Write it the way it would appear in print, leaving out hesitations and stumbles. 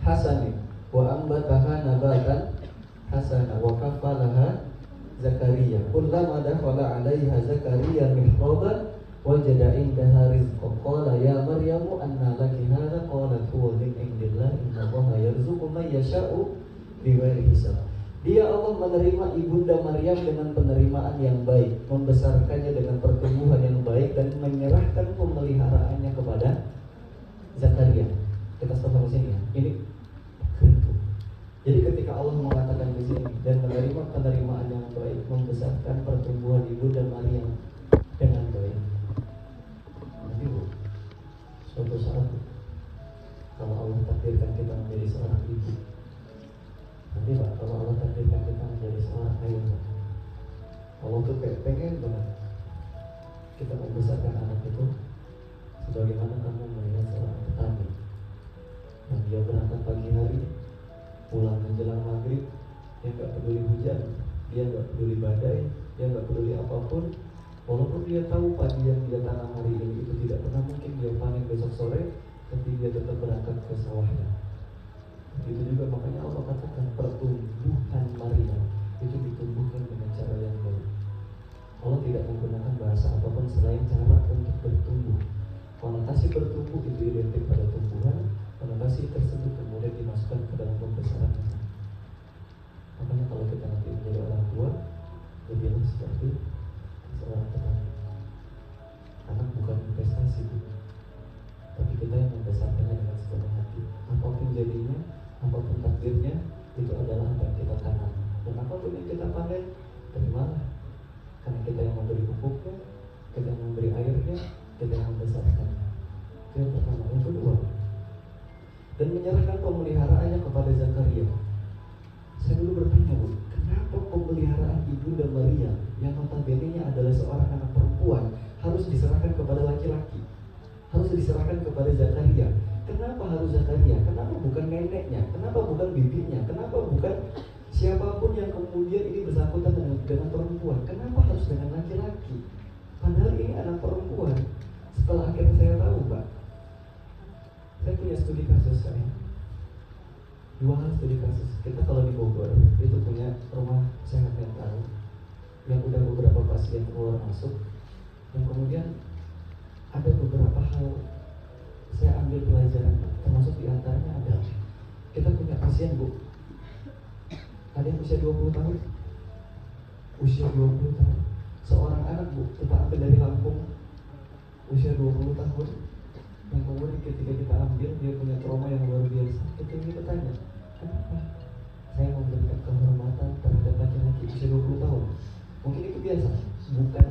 hasanin wa ambataha nabatan hasana wa kafalaha Zakaria. Kullama dakhala 'alaiha Zakaria mihraban wajada indaha rizqan qala ya Maryamu anna laki hadha qalat huwa min indillah innallaha yarzuqu man yasha'u bighairi hisab. Dia Allah menerima ibunda Maryam dengan penerimaan yang baik, membesarkannya dengan pertumbuhan yang baik dan menyerahkan pemeliharaannya kepada Zakaria. Kita stop sampai sini ya. Ini kerintu. Jadi ketika Allah mengatakan di sini dan menerima penerimaan yang baik, membesarkan pertumbuhan ibunda Maryam dengan baik. Nanti suatu saat kalau Allah takdirkan kita menjadi seorang ibu, nanti Pak, kalau Allah takdirkan kita menjadi seorang ayah, Allah tuh kayak pengen banget kita membesarkan anak itu sebagaimana kamu melihat seorang petani yang dia berangkat pagi hari, pulang menjelang maghrib, dia nggak peduli hujan, dia nggak peduli badai, dia nggak peduli apapun, walaupun dia tahu padi yang dia tanam hari ini itu tidak pernah mungkin dia panen besok sore, tapi dia tetap berangkat ke sawahnya. Itu juga makanya Allah katakan pertumbuhan Maryam itu ditumbuhkan dengan cara yang baik. Allah tidak menggunakan bahasa apapun selain cara untuk bertumbuh. Konotasi bertumbuh itu identik pada tumbuhan, konotasi tersebut kemudian dimasukkan ke dalam pembesaran. Makanya kalau kita nanti menjadi orang tua, lebihlah seperti seorang petani. Anak bukan investasi, tapi kita yang membesarkannya dengan sepenuh hati. Apapun jadinya, apapun takdirnya, itu adalah apa yang kita tanam. Dan apapun yang kita panen, terimalah. Karena kita yang memberi pupuknya, kita yang memberi airnya, kita yang membesarkannya. Itu yang pertama. Yang kedua, dan menyerahkan pemeliharaannya kepada Zakaria. Saya dulu bertanya, Bu, kenapa pemeliharaan ibunda Maria yang notabene-nya adalah seorang anak perempuan harus diserahkan kepada laki-laki, harus diserahkan kepada Zakaria? Kenapa harus Zakaria? Kenapa bukan neneknya? Kenapa bukan bibinya? Kenapa bukan siapapun yang kemudian ini bersangkutan dengan perempuan? Kenapa harus dengan laki-laki? Padahal ini anak perempuan. Setelah akhirnya saya tahu, Pak, saya punya studi kasus saya. Dua hal studi kasus. Kita kalau di Bogor itu punya rumah sehat mental yang udah beberapa pasien keluar masuk, yang kemudian ada beberapa hal saya ambil pelajaran, termasuk diantaranya adalah kita punya pasien, Bu, ada yang usia 20 tahun, usia 20 tahun, seorang anak, Bu, kita ambil dari Lampung, usia 20 tahun, yang kemudian ketika kita ambil dia punya trauma yang luar biasa. Kita tanya, kenapa saya memberikan kehormatan terhadap laki-laki usia 20 tahun? Mungkin itu biasa, bukan